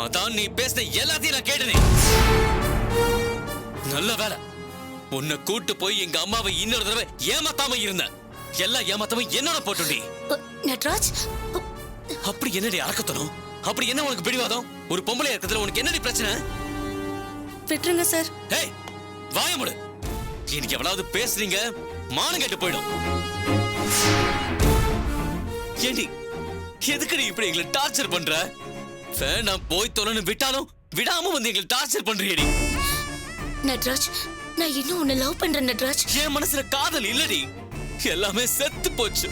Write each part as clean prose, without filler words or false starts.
அதான் நீ பேசின எல்லாத்தையும் நான் கேட்டனே. நல்ல வேலை உன்னை கூட்டு போய் எங்க அம்மாவை இன்னொரு தடவை ஏமாத்தாம இருந்த. எல்லா ஏமாத்தமும் என்னோட போட்டுடி. நட்ராஜ், அப்படி என்னடி அறக்கத்தணும்? அப்படி என்ன உனக்கு பிடிவாதம்? ஒரு பொம்பளை இருக்கிறதுல உனக்கு என்னடி பிரச்சனை? விட்டுருங்க சார். ஏய், வாய மூடு. இன்னைக்கு எவ்வளவு பேசுறீங்க மானம் கெட்டு போயிடும். ஏண்டி எதுக்குடி இப்படி எங்களை டார்ச்சர் பண்ற? வேணாம் போய் தொலைன்னு விட்டாலும் விடாம வந்து எங்களை டார்ச்சர் பண்றியடி. நட்ராஜ், நான் இன்னும் உன்னை லவ் பண்றேன் நட்ராஜ். என் மனசுல காதல் இல்லடி, எல்லாமே செத்து போச்சு.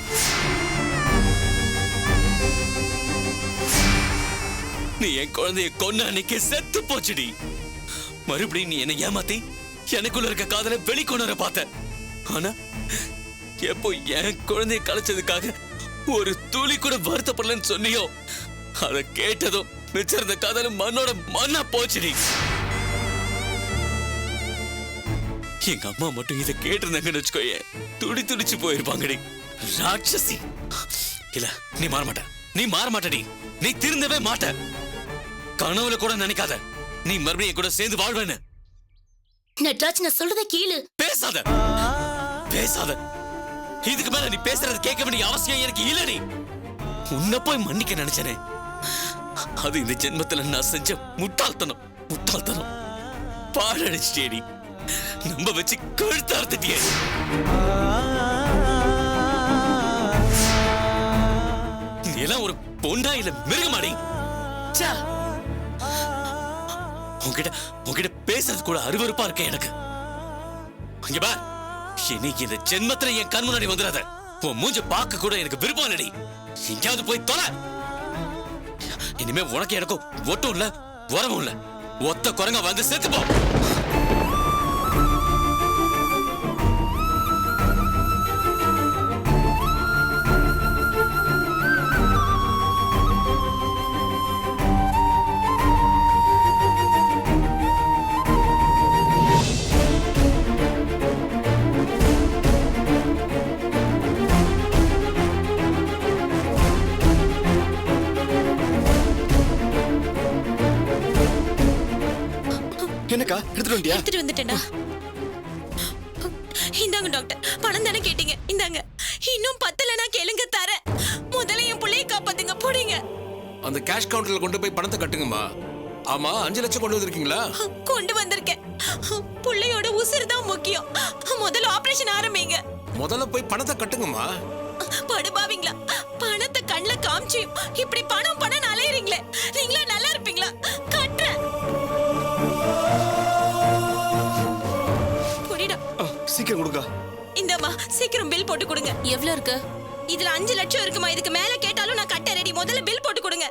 நீ என் குழந்தைய கொன்ன அன்னைக்கு செத்து போச்சுடி. மறுபடியும் நீ என்ன ஏமாத்தி எனக்குள்ள இருக்க காதலை வெளிக்கொண்டு வர பார்த்த. ஆனா எப்போ என் குழந்தைய கலைச்சதுக்காக ஒரு துளி கூட வருத்தப்படலன்னு சொன்னியோ, அதை கேட்டதும் மிச்சம் இருந்த காதலும் மண்ணோட மண்ணா போச்சுடி. எங்க அம்மா மட்டும் இதை கேட்டிருந்தாங்கன்னு வச்சுக்கோயே, துடி துடிச்சு போயிருப்பாங்கடி. ராட்சசி. இல்ல, நீ மாற மாட்ட. நீ மாற மாட்டடி. நீ திருந்தவே மாட்ட. கனவுல கூட நினைக்காத நீ மறுபடியும் கூட சேர்ந்து வாழ்வேன்னு. நட்ராஜ், நான் சொல்றத கேளு. பேசாத பேசாத. இதுக்கு மேல நீ பேசுறது கேட்க வேண்டிய அவசியம் எனக்கு இல்லடி. உன்னை போய் மன்னிக்க நினைச்சனே, அது இந்த ஜென்மத்துல நான் செஞ்ச முட்டாள்தனம். முட்டாள்தனம் பாழடிச்சிட்டேடி. நம்ப வச்சு கழுத்தார்த்திட்டியே. நீ எல்லாம் ஒரு பொண்டா இல்ல மிருகமாடி. உன்கிட்ட பேசுறது கூட அருவருப்பா இருக்க எனக்கு. அங்க பார், இன்னைக்கு இந்த ஜென்மத்துல என் கண் முன்னாடி வந்துடாத. உன் மூஞ்ச பார்க்க கூட எனக்கு விருப்பம் இல்லடி. எங்கேயாவது போய் தொலை. இனிமே உனக்கு எனக்கும் ஒட்டும் இல்ல உரமும் இல்ல. ஒத்த குரங்க வந்து செத்து போ. என்னக்கா எடுத்துட்டு வந்தியா? எடுத்துட்டு வந்துட்டேனா? இந்தாங்க டாக்டர், பணம் தானே கேட்டீங்க, இந்தாங்க. இன்னும் 10 கேளுங்க தர. முதல்ல என் புள்ளைய காப்பாத்துங்க, போடுங்க. அந்த கேஷ் கவுண்டர்ல கொண்டு போய் பணத்தை கட்டுங்கம்மா. ஆமா, 5 லட்சம் கொண்டு வந்திருக்கீங்களா? கொண்டு வந்திருக்கேன். புள்ளையோட உயிர் தான் முக்கியம். முதல்ல ஆபரேஷன் ஆரம்பிங்க. முதல்ல போய் பணத்தை கட்டுங்கம்மா. படுபாவீங்களா? பணத்தை கண்ணுல காமிச்சு இப்படி பணம் பணம் அலையறீங்களே, நீங்களா நல்லா இருப்பீங்களா? கட்டுறேன். சீக்கிரம் கொடுங்க. இந்தம்மா, சீக்கிரம் பில் போட்டு கொடுங்க. எவ்வளவு இருக்கு? இதுல 5 லட்சம் இருக்குமா. இதுக்கு மேல கேட்டாலும் நான் கட்ட ரெடி. முதல்ல பில் போட்டு கொடுங்க.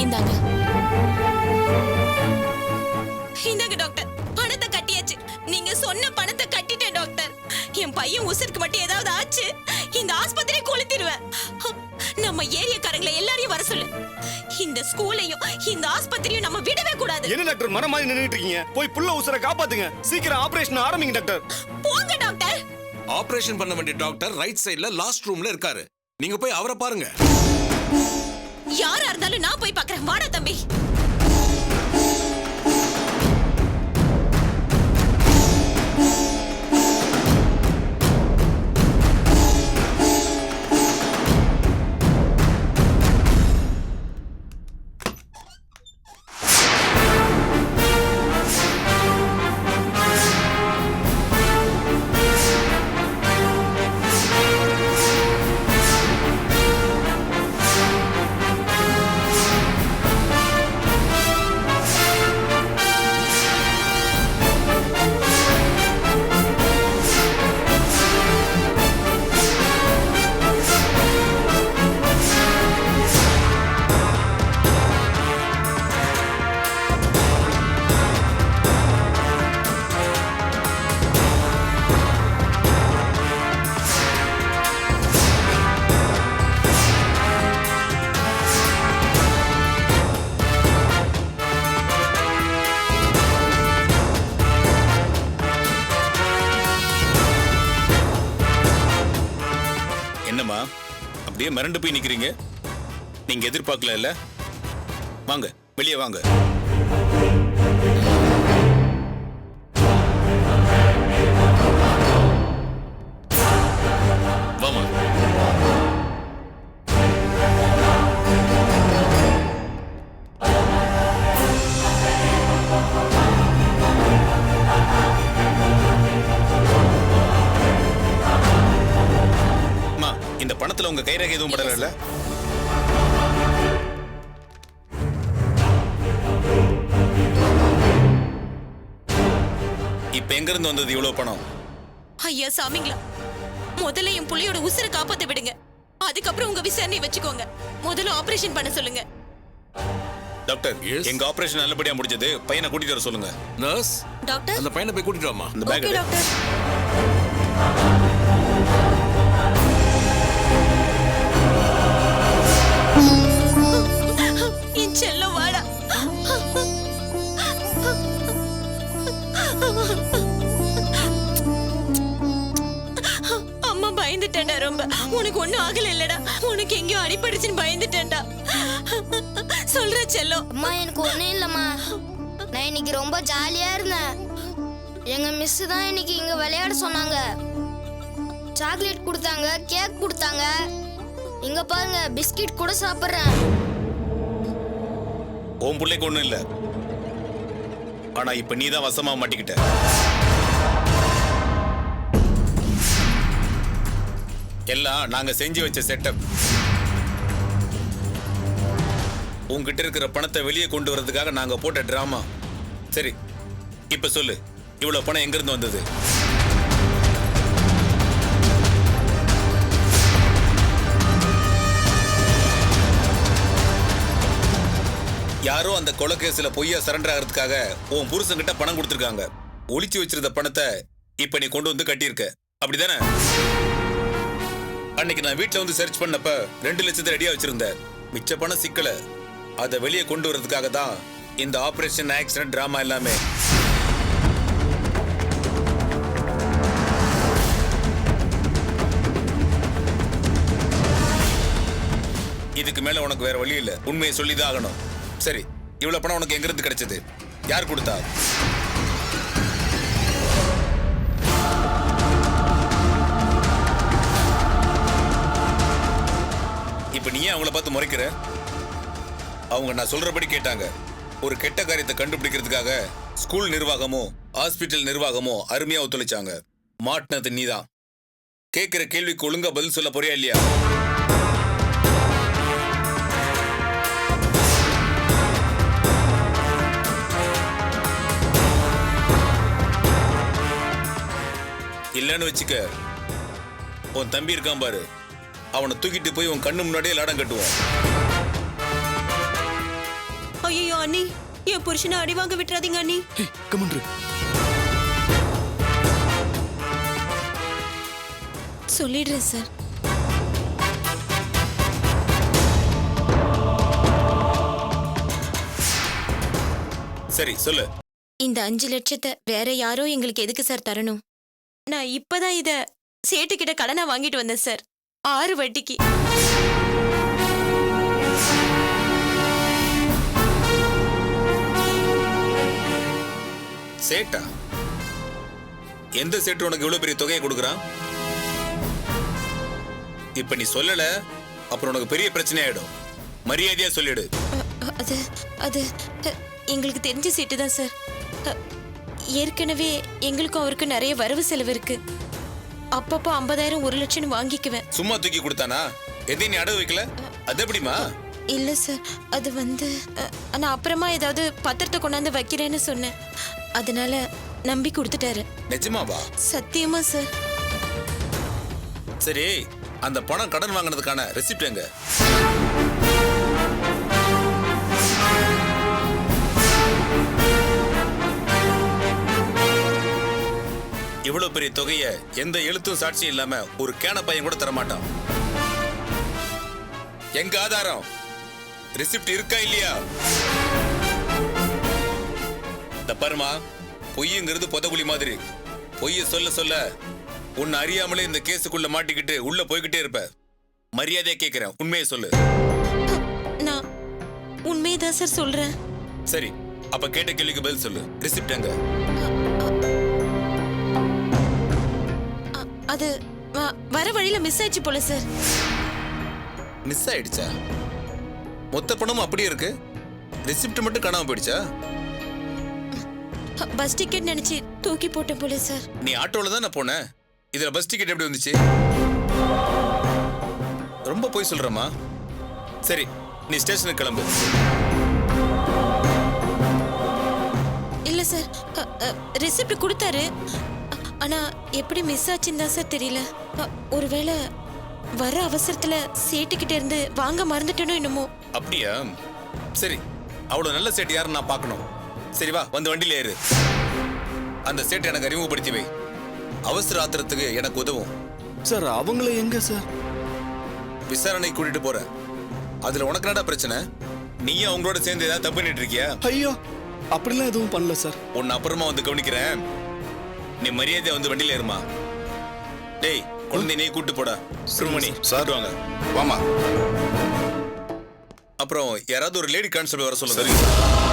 இந்தாங்க. இந்தாங்க டாக்டர், பணத்தை கட்டியாச்சு. நீங்க சொன்ன பணத்தை கட்டிட்டேன் டாக்டர். என் பையன் உசுருக்கு மட்டும் ஏதாவது ஆச்சு, இந்த ஆஸ்பத்திரியை கொளுத்திடுவேன். நம்ம ஏரியாக்காரங்களை எல்லாரையும் வர சொல்லு. இந்த ஸ்கூலையும் இந்த ஆஸ்பத்திரியும் நம்ம விடவே கூடாது. என்ன டாக்டர் மரம் மாதிரி நின்னுட்டு இருக்கீங்க? போய் புள்ள உசுரை காப்பாத்துங்க. சீக்கிரம் ஆபரேஷன் ஆரம்பிங்க டாக்டர். போங்க டாக்டர். ஆபரேஷன் பண்ண வேண்டிய டாக்டர் ரைட் சைடுல லாஸ்ட் ரூம்ல இருக்காரு. நீங்க போய் அவரை பாருங்க. யாரா இருந்தாலும் நான் போய் பார்க்கறேன். வாடா தம்பி. அப்படியே மிரண்டு போய் நிக்கிறீங்க. நீங்க எதிர்பார்க்கல இல்ல? வாங்க வெளியே வாங்க. வாமா. அம்மா, இந்த பணத்துல உங்க கைரேகை எதுவும் படல? இப்ப எங்க இருந்து வந்தது இவ்வளவு பணம்? ஐயா சாமிங்களா, முதல்ல என் புள்ளியோட உசுரை காப்பாத்த விடுங்க. அதுக்கப்புறம் உங்க விசாரணை வச்சுக்கோங்க. முதல்ல ஆபரேஷன் பண்ண சொல்லுங்க. Doctor, Yes. எங்க ஆபரேஷன் நல்லபடியா முடிஞ்சது. பையனை கூட்டிட்டு வர சொல்லுங்க. Nurse, doctor. அந்த பையனை போய் கூட்டிட்டு வாமா. இந்த ஓகே பேக் டாக்டர். என் செல்லம் வாடா. அம்மா பயந்துட்டேன்டா ரொம்ப. உனக்கு ஒண்ணும் ஆகல இல்லடா? உனக்கு எங்கேயோ அடிபடுச்சுன்னு பயந்துட்டேன்டா. சொல்ற செல்லம். அம்மா எனக்கு ஒன்றும் இல்லைம்மா. நான் இன்னைக்கு ரொம்ப ஜாலியா இருந்தேன். எங்க மிஸ் தான் இன்னைக்கு இங்க விளையாட சொன்னாங்க. சாக்லேட் கொடுத்தாங்க, கேக் கொடுத்தாங்க. இங்க பாருங்க, பிஸ்கட் கூட சாப்பிடுறேன். உன் பிள்ளைக்கு ஒண்ணும் இல்ல. ஆனா இப்ப நீதான் வசமா மாட்டிக்கிட்ட. எல்லாம் நாங்க செஞ்சு வச்ச செட்டப். உங்ககிட்ட இருக்கிற பணத்தை வெளியே கொண்டு வரதுக்காக நாங்க போட்ட டிராமா. சரி, இப்ப சொல்லு, இவ்வளவு பணம் எங்க இருந்து வந்தது? யாரோ அந்த கொலை கேஸ்ல பொய்யா சரண்டர் ஆகிறதுக்காக உன் புருஷன்கிட்ட பணம் கொடுத்துருக்காங்க. ஒளிச்சு வச்சிருந்த பணத்தை இப்ப நீ கொண்டு வந்து கட்டியிருக்க, அப்படிதானே? அன்னைக்கு நான் வீட்டுல வந்து சர்ச் பண்ணப்ப 2 லட்சத்தை ரெடியா வச்சிருந்தேன். மிச்ச பணம் சிக்கல. அதை வெளியே கொண்டு வரதுக்காக தான் இந்த ஆபரேஷன் ஆக்சிடென்ட் டிராமா எல்லாமே. இதுக்கு மேல உனக்கு வேற வழி இல்ல. உண்மையை சொல்லிதான் ஆகணும். சரி, இவ்வளவு பணம் உனக்கு எங்க இருந்து கிடைச்சது? யார் கொடுத்தா? இப்ப நீ ஏன் அவங்கள பார்த்து முறைக்கிற? அவங்க நான் சொல்றபடி கேட்டாங்க. ஒரு கெட்ட காரியத்தை கண்டுபிடிக்கிறதுக்காக ஸ்கூல் நிர்வாகமோ ஹாஸ்பிட்டல் நிர்வாகமோ அருமையா ஒத்துழைச்சாங்க. மாட்டினது நீதான். கேட்கிற கேள்விக்கு ஒழுங்கா பதில் சொல்ல போறியா இல்லையா? இல்லன்னு வச்சுக்க, உன் தம்பி இருக்கான் பாரு, அவனை தூக்கிட்டு போய் உன் கண்ணு முன்னாடியே லாடம் கட்டுவான். ஐயோ அண்ணி, என் புருஷனை அடி வாங்க விட்டுறாதீங்க அண்ணி. கமன்று சொல்லிடுறேன் சார். சரி சொல்லு. இந்த 5 லட்சத்தை வேற யாரோ எங்களுக்கு எதுக்கு சார் தரணும்? நான் இப்பதான் இத சேட்டுக்கிட்ட கடனா வாங்கிட்டு வந்தேன் சார், 6 வட்டிக்கு. சேட்டா? எந்த சேட்டு உனக்கு இவ்வளவு பெரிய தொகையை கொடுக்குறான்? இப்ப நீ சொல்லல, அப்புறம் உனக்கு பெரிய பிரச்சனை ஆயிடும். மரியாதையா சொல்லிடு. அது அது எங்களுக்கு தெரிஞ்ச சேட்டு தான் சார். ஏற்கனவே எங்களுக்கும் அவருக்கும் நிறைய வரவு செலவு இருக்கு. அப்பப்போ 50,000 1 லட்சம் வாங்கிக்குவேன். சும்மா தூக்கி கொடுத்தானா? எதையும் நீ அடகு வைக்கல? அது எப்படிமா? இல்ல சார், அது வந்து நான் அப்புறமா ஏதாவது பத்திரத்தை கொண்டாந்து வைக்கிறேன்னு சொன்னேன். அதனால நம்பி கொடுத்துட்டாரு. நிஜமாவா? சத்தியமா சார். சரி, அந்த பணம் கடன் வாங்கினதுக்கான ரெசிப்ட் எங்க? இவ்வளவு பெரிய தொகையை எந்த எழுத்தும் சாட்சியும் இல்லாம ஒரு கேன பையன் கூட தரமாட்டான். எங்க ஆதாரம்? ரெசிப்ட் இருக்கா இல்லையா? இந்த பாருமா, பொய்யுங்கிறது பொதகுழி மாதிரி. பொய்ய சொல்ல சொல்ல உன்னை அறியாமலே இந்த கேஸுக்குள்ள மாட்டிக்கிட்டு உள்ள போய்கிட்டே இருப்ப. மரியாதையா கேட்கிறேன், உண்மையை சொல்லு. நான் உண்மையதான் சார் சொல்றேன். சரி, அப்ப கேட்ட கேள்விக்கு பதில் சொல்லு. ரிசிப்ட் எங்க? அது வர வழியில மிஸ் ஆயிடுச்சு போல சார். மிஸ் ஆயிடுச்சா? மொத்த பணமும் அப்படியே இருக்கு, ரிசிப்ட் மட்டும் காணாம போயிடுச்சா? பஸ் டிக்கெட் நினைச்சு தூக்கி போட்டேன் போல சார். நீ ஆட்டோல தான் போன, இதுல பஸ் டிக்கெட் எப்படி வந்துச்சு? ரொம்ப போய் சொல்றமா? சரி, நீ ஸ்டேஷனுக்கு கிளம்பு. இல்ல சார், ரெசிப்ட் கொடுத்தாரு. ஆனா எப்படி மிஸ் ஆச்சுன்னு தான் சார் தெரியல. ஒருவேளை வர அவசரத்துல சேட்டுக்கிட்ட இருந்து வாங்க மறந்துட்டேனோ என்னமோ. அப்படியா? சரி, அவ்வளவு நல்ல சேட்டு யாருன்னு நான் பார்க்கணும். சரி வா, வந்து வண்டியில ஏறு. அந்த சேட்டை எனக்கு அறிமுகப்படுத்தி வை. அவசர ஆத்திரத்துக்கு எனக்கு உதவும். சார் அவங்கள எங்க சார்? விசாரணை கூட்டிட்டு போறேன். அதுல உனக்கு என்னடா பிரச்சனை? நீயும் அவங்களோட சேர்ந்து ஏதாவது தப்பு பண்ணிட்டு இருக்கியா? ஐயோ, அப்படிலாம் எதுவும் பண்ணல சார். உன்னை அப்புறமா வந்து கவனிக்கிறேன். நீ மரியாதையா வந்து வண்டியில ஏறுமா. டேய், குழந்தை நீ கூட்டு போடா. சுருமணி சார் வாங்க. வாமா. அப்புறம் யாராவது ஒரு லேடி கான்ஸ்டபிள் வர சொல்லுங்க. சரிங்க சார்.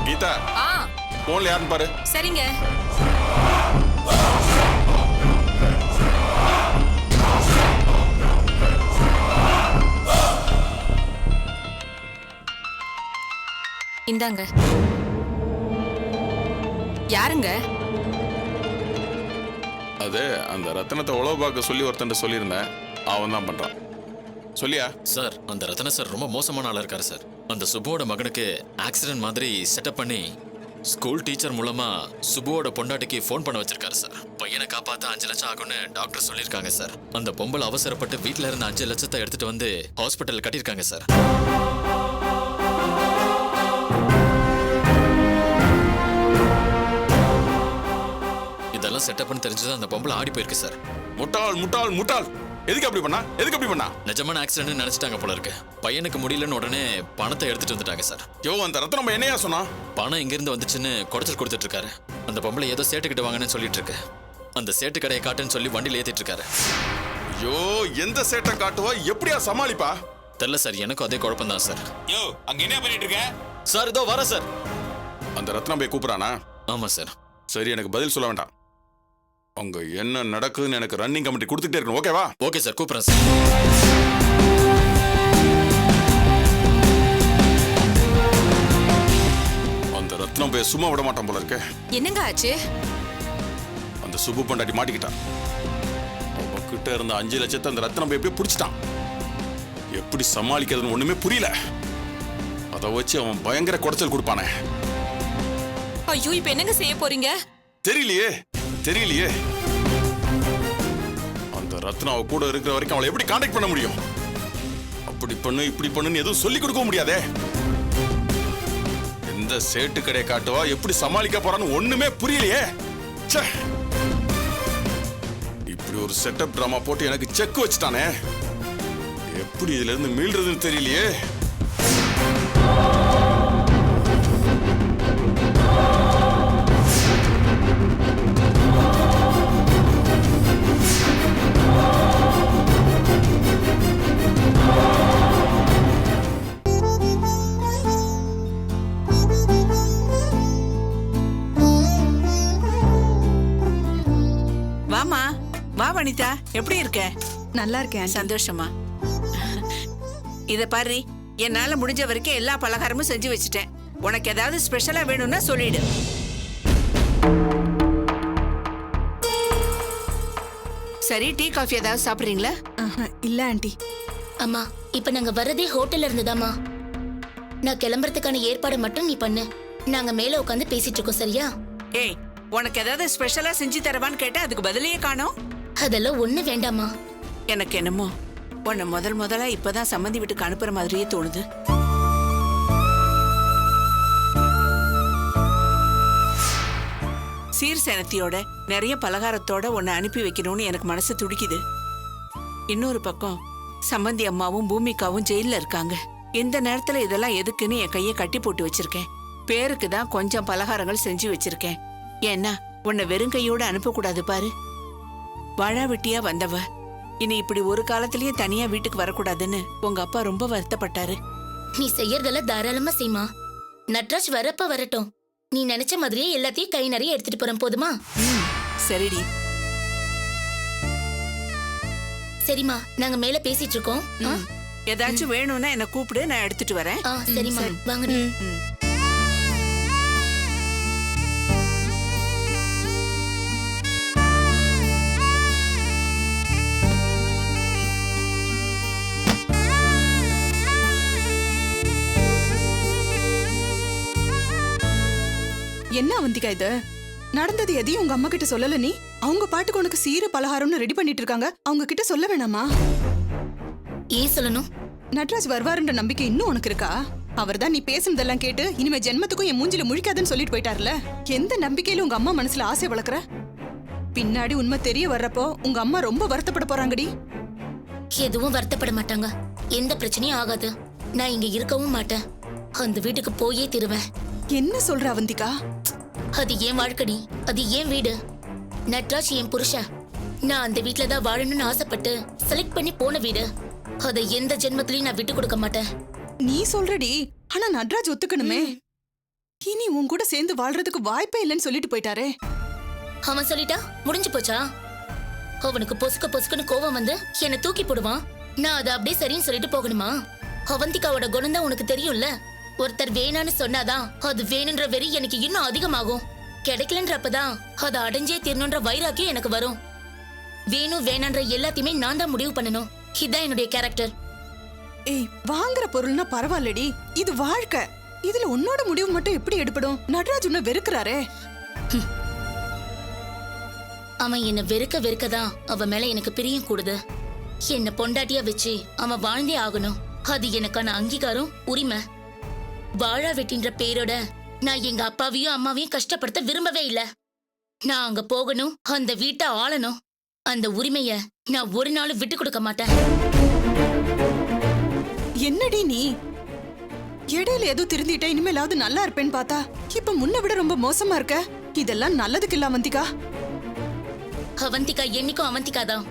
கீதா, போன்ல யாருன்னு பாரு. சரிங்க. இந்தாங்க. யாருங்க? அது அந்த ரத்தனத்தை உழவு பார்க்க சொல்லி ஒருத்தன் சொல்லியிருந்தேன், அவன் தான் பண்றான். சொல்லியா? சார், அந்த ரத்ன சார் ரொம்ப மோசமான ஆளா இருக்காரு சார். அந்த சுபுவோட மகனுக்கு ஆக்சிடென்ட் மாதிரி செட்டப் பண்ணி ஸ்கூல் டீச்சர் மூலமா சுபுவோட பொண்டாட்டிக்கு ஃபோன் பண்ண வச்சிருக்காரு சார். பையனை காப்பாத்த 5 லட்சம் ஆகும்னு டாக்டர் சொல்லியிருக்காங்க சார். அந்த பொம்பளை அவசரப்பட்டு வீட்டுல இருந்த 5 லட்சத்தை எடுத்துட்டு வந்து ஹாஸ்பிட்டல் கட்டியிருக்காங்க சார். இதெல்லாம் செட்டப் பண்ணி தெரிஞ்சது அந்த பொம்பளை ஆடி போயிருக்கு சார். முட்டாள் முட்டாள் முட்டாள். எதுக்கு அப்படி பண்ணா? எதுக்கு அப்படி பண்ணா? நிஜமான ஆக்சிடென்ட் நினைச்சிட்டாங்க போல இருக்கு. பையனுக்கு முடியலன்னு உடனே பணத்தை எடுத்துட்டு வந்துட்டாங்க சார். யோ, அந்த ரத்தனம் என்னையா சொன்னா? பணம் எங்கிருந்து வந்துச்சுன்னு குடைச்சல் கொடுத்துட்டு இருக்காரு. அந்த பொம்பளை ஏதோ சேட்டுக்கிட்ட வாங்கன்னு சொல்லிட்டு இருக்கு. அந்த சேட்டு கடையை காட்டுன்னு சொல்லி வண்டியில் ஏத்திட்டு இருக்காரு. ஐயோ, எந்த சேட்டை காட்டுவா? எப்படியா சமாளிப்பா? தெரியல சார், எனக்கும் அதே குழப்பம் தான் சார். யோ, அங்க என்ன பண்ணிட்டு இருக்க? சார் இதோ வர சார். அந்த ரத்னம் போய் கூப்பிடானா? ஆமா சார். சரி, எனக்கு பதில் சொல்ல வேண்டாம். அங்க என்ன நடக்குதுன்னு எனக்கு ரன்னிங் கமிட்டி கொடுத்துட்டே இருக்கணும். ஓகேவா? ஓகே சார், கூப்பிடுறேன் சார். அந்த ரத்னம் போய் சும்மா விட மாட்டான் போல இருக்க. என்னங்க ஆச்சு? அந்த சுப்பு பொண்டாட்டி மாட்டிக்கிட்டான். அவகிட்ட இருந்த 5 லட்சத்தை அந்த ரத்னம் போய் எப்படி பிடிச்சிட்டான். எப்படி சமாளிக்கிறதுன்னு ஒண்ணுமே புரியல. அதை வச்சு அவன் பயங்கர குடைச்சல் கொடுப்பானே. ஐயோ, இப்ப என்னங்க செய்ய போறீங்க? தெரியலையே தெரியலையே. அந்த ரத்னா அவ கூட இருக்கிற வரைக்கும் அவளை எப்படி கான்டாக்ட் பண்ண முடியும்? அப்படி பண்ணு இப்படி பண்ணுன்னு எதுவும் சொல்லி கொடுக்க முடியாதே. எந்த சேட்டு கடையை காட்டுவா, எப்படி சமாளிக்க போறான்னு ஒண்ணுமே புரியலையே. ச்சே, இப்படி ஒரு செட்டப் டிராமா போட்டு எனக்கு செக் வச்சுட்டானே. எப்படி இதுல இருந்து மீள்றதுன்னு தெரியலையே. வாமா, வா வனிதா, எப்படி இருக்க? நல்லா இருக்கேன். சந்தோஷமா. இத பாரு, என்னால முடிஞ்ச வரைக்கும் எல்லா பலகாரமும் செஞ்சு வச்சுட்டேன். உனக்கு ஏதாவது ஸ்பெஷலா வேணும்னா சொல்லிடு. சரி, டீ காஃபி ஏதாவது சாப்பிடுறீங்களா? இல்ல ஆண்டி. அம்மா, இப்ப நாங்க வரதே ஹோட்டல்ல இருந்துதாம்மா. நான் கிளம்புறதுக்கான ஏற்பாடு மட்டும் நீ பண்ணு. நாங்க மேல உட்காந்து பேசிட்டு இருக்கோம், சரியா? ஏய், உனக்கு ஏதாவது ஸ்பெஷலா செஞ்சு தரவான்னு கேட்டா அதுக்கு பதிலையே காணோம். அதெல்லாம் ஒண்ணு வேண்டாமா. எனக்கு என்னமோ உன்னை முதல்ல இப்பதான் சம்மந்தி வீட்டுக்கு அனுப்புற மாதிரியே தோணுது. சீர்சேனத்தியோட நிறைய பலகாரத்தோட உன்னை அனுப்பி வைக்கணும்னு எனக்கு மனசு துடிக்குது. இன்னொரு பக்கம் சம்பந்தி அம்மாவும் பூமிகாவும் ஜெயில இருக்காங்க. இந்த நேரத்துல இதெல்லாம் எதுக்குன்னு என் கையை கட்டி போட்டு வச்சிருக்கேன். பேருக்கு தான் கொஞ்சம் பலகாரங்கள் செஞ்சு வச்சிருக்கேன். ஏன்னா உன்னை வெறுங்கையோட அனுப்பக்கூடாது பாரு. வாழா வெட்டியா வந்தவ இனி இப்படி ஒரு காலத்திலயே தனியா வீட்டுக்கு வரக்கூடாதுன்னு உங்க அப்பா ரொம்ப வருத்தப்பட்டாரு. நீ செய்யறதெல்லாம் தாராளமா செய்மா. நட்ராஜ் வரப்ப வரட்டும். நீ நினைச்ச மாதிரியே எல்லாத்தையும் கை நிறைய எடுத்துட்டு போறேன், போதுமா? சரிடி. சரிம்மா, நாங்க மேல பேசிட்டு இருக்கோம். ஏதாச்சும் வேணும்னா என்ன கூப்பிடு, நான் எடுத்துட்டு வரேன். சரிம்மா, வாங்கடி. என்ன அவந்திகா இது? நடந்தது எதையும் உங்க அம்மா கிட்ட சொல்லல நீ? அவங்க பாட்டுக்கு உனக்கு சீர பலகாரம்னு ரெடி பண்ணிட்டு இருக்காங்க. அவங்க கிட்ட சொல்ல வேணாமா? ஏன் சொல்லணும்? நட்ராஜ் வருவாருன்ற நம்பிக்கை இன்னும் உனக்கு இருக்கா? அவர்தான் நீ பேசுனதெல்லாம் கேட்டு இனிமே ஜென்மத்துக்கும் என் மூஞ்சில முழிக்காதுன்னு சொல்லிட்டு போயிட்டார்ல. எந்த நம்பிக்கையில உங்க அம்மா மனசுல ஆசை வளர்க்குற? பின்னாடி உண்மை தெரிய வர்றப்போ உங்க அம்மா ரொம்ப வருத்தப்பட போறாங்கடி. எதுவும் வருத்தப்பட மாட்டாங்க. எந்த பிரச்சனையும் ஆகாது. நான் இங்க இருக்கவும் மாட்டேன். அந்த வீட்டுக்கு போயே திருவேன். என்ன சொல்ற அவந்திகா? அது ஏன் வாழ்க்கடி, அது ஏன் வீடு. நட்ராஜ் என் புருஷன். நான் அந்த வீட்டுல தான் வாழணும்னு ஆசைப்பட்டு செலக்ட் பண்ணி போன வீடு. அதை எந்த ஜென்மத்திலயும் நான் விட்டு கொடுக்க மாட்டேன். நீ சொல்றடி, ஆனா நட்ராஜ் ஒத்துக்கணுமே. இனி உன் கூட சேர்ந்து வாழ்றதுக்கு வாய்ப்பே இல்லைன்னு சொல்லிட்டு போயிட்டாரே. அவன் சொல்லிட்டா முடிஞ்சு போச்சா? அவனுக்கு பொசுக்க பொசுக்குன்னு கோவம் வந்து என்னை தூக்கி போடுவான். நான் அதை அப்படியே சரின்னு சொல்லிட்டு போகணுமா? அவந்திகாவோட குணம் தான் உனக்கு தெரியும்ல. ஒருத்தர் வேணான்னு சொன்னாதான் அது வேணுன்ற வெறி எனக்கு இன்னும் அதிகமாகும். கிடைக்கலன்றப்பதான் அதை அடைஞ்சே தீரணுன்ற வைராக்கியம் எனக்கு வரும். வேணும் வேணான்ற எல்லாத்தையுமே நான் தான் முடிவு பண்ணணும். இதான் என்னுடைய கேரக்டர். ஏய், வாங்குற பொருள்னா பரவாயில்லடி, இது வாழ்க்கை. இதுல உன்னோட முடிவு மட்டும் எப்படி எடுப்படும்? நட்ராஜ் உன்னை வெறுக்கிறாரே. அவன் என்ன வெறுக்கதான் அவன் மேல எனக்கு பிரியம் கூடுது. என்ன பொண்டாட்டியா வச்சு அவன் வாழ்ந்தே ஆகணும். அது எனக்கான அங்கீகாரம், உரிமை. வாழா வெட்டின்ற பேரோட நான் எங்க அப்பாவையும் அம்மாவையும் கஷ்டப்படுத்த விரும்பவே இல்ல. நான் அங்க போகணும், அந்த வீட்டை ஆளணும். அந்த உரிமைய நான் ஒரு நாளும் விட்டு கொடுக்க மாட்டேன். என்னடி நீ? இடையில ஏதோ திருந்திட்ட, இனிமேலாவது நல்லா இருப்பேன்னு பார்த்தா இப்ப முன்ன விட ரொம்ப மோசமா இருக்க. இதெல்லாம் நல்லதுக்கு இல்ல அவந்திகா. அவந்திகா என்னைக்கும் அவந்திகா தான்.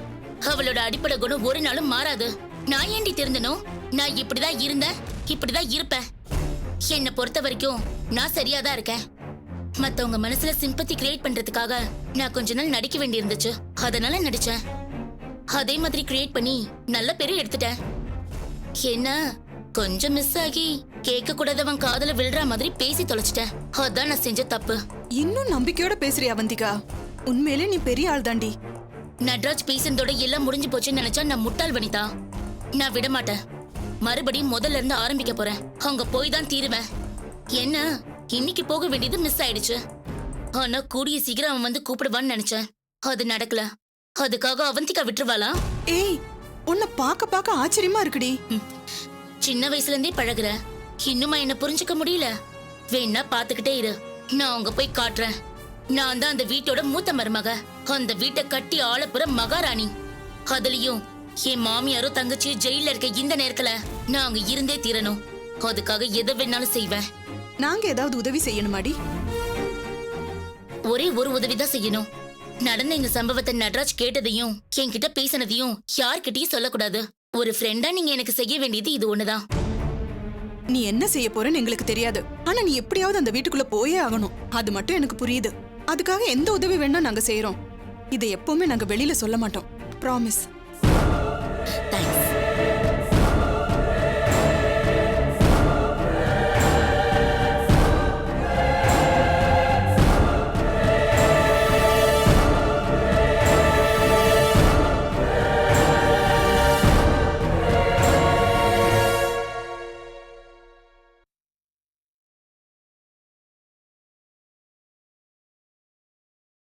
அவளோட அடிப்படை குணம் ஒரு நாளும் மாறாது. நான் ஏண்டி திருந்தணும்? நான் இப்படிதான் இருந்தேன், இப்படிதான் இருப்பேன். என்னை பொறுத்த வரைக்கும் நான் சரியாதான் இருக்கேன். மத்தவங்க மனசுல சிம்பத்தி கிரியேட் பண்றதுக்காக நான் கொஞ்ச நாள் நடிக்க வேண்டி இருந்துச்சு. அதனால நடிச்சேன். அதே மாதிரி கிரியேட் பண்ணி நல்ல பேரு எடுத்துட்டேன். என்ன கொஞ்சம் மிஸ் ஆகி கேட்க கூடாதவன் காதல விழுற மாதிரி பேசி தொலைச்சிட்டேன். அதான் நான் செஞ்ச தப்பு. இன்னும் நம்பிக்கையோட பேசுறியா அவந்திகா? உண்மையிலே நீ பெரிய ஆள் தாண்டி. நட்ராஜ் பேசுனதோட எல்லாம் முடிஞ்சு போச்சுன்னு நினைச்சா நான் முட்டாள் வனிதா. நான் விட மாட்டேன். மறுபடியும் முதல்ல இருந்து ஆரம்பிக்க போறேன். அங்க போய் தான் தீருவேன். என்ன இன்னைக்கு போக வேண்டியது மிஸ் ஆயிடுச்சு. ஆனா கூடிய சீக்கிரம் அவன் வந்து கூப்பிடுவான்னு நினைச்சேன். அது நடக்கல. அதுக்காக அவந்திகா விட்டுருவாளா? ஏய், உன்னை பார்க்க ஆச்சரியமா இருக்குடி. சின்ன வயசுல இருந்தே பழகுற, இன்னுமா என்ன புரிஞ்சுக்க முடியல? வேணா பாத்துக்கிட்டே இரு, நான் அங்க போய் காட்டுறேன். நான் தான் அந்த வீட்டோட மூத்த மருமக. அந்த வீட்டை கட்டி ஆளப்புற மகாராணி. அதுலயும் என் மாமியாரும் தங்கச்சியும் ஜெயில இருக்க இந்த நேரத்துல நான் அங்க இருந்தே தீரணும். அதுக்காக எதை வேணாலும் செய்வேன். நாங்க ஏதாவது உதவி செய்யணுமாடி? ஒரே ஒரு உதவிதான் செய்யணும். நடந்த இந்த சம்பவத்தை நட்ராஜ் கேட்டதையும் என்கிட்ட பேசினதையும் யார்கிட்டயும் சொல்லக்கூடாது. ஒரு ஃப்ரெண்டா நீங்க எனக்கு செய்ய வேண்டியது இது ஒண்ணுதான். நீ என்ன செய்ய போறன்னு எங்களுக்கு தெரியாது. ஆனா நீ எப்படியாவது அந்த வீட்டுக்குள்ள போயே ஆகணும். அது மட்டும் எனக்கு புரியுது. அதுக்காக எந்த உதவி வேணா நாங்க செய்யறோம். இதை எப்பவுமே நாங்க வெளியில சொல்ல மாட்டோம். ப்ராமிஸ்.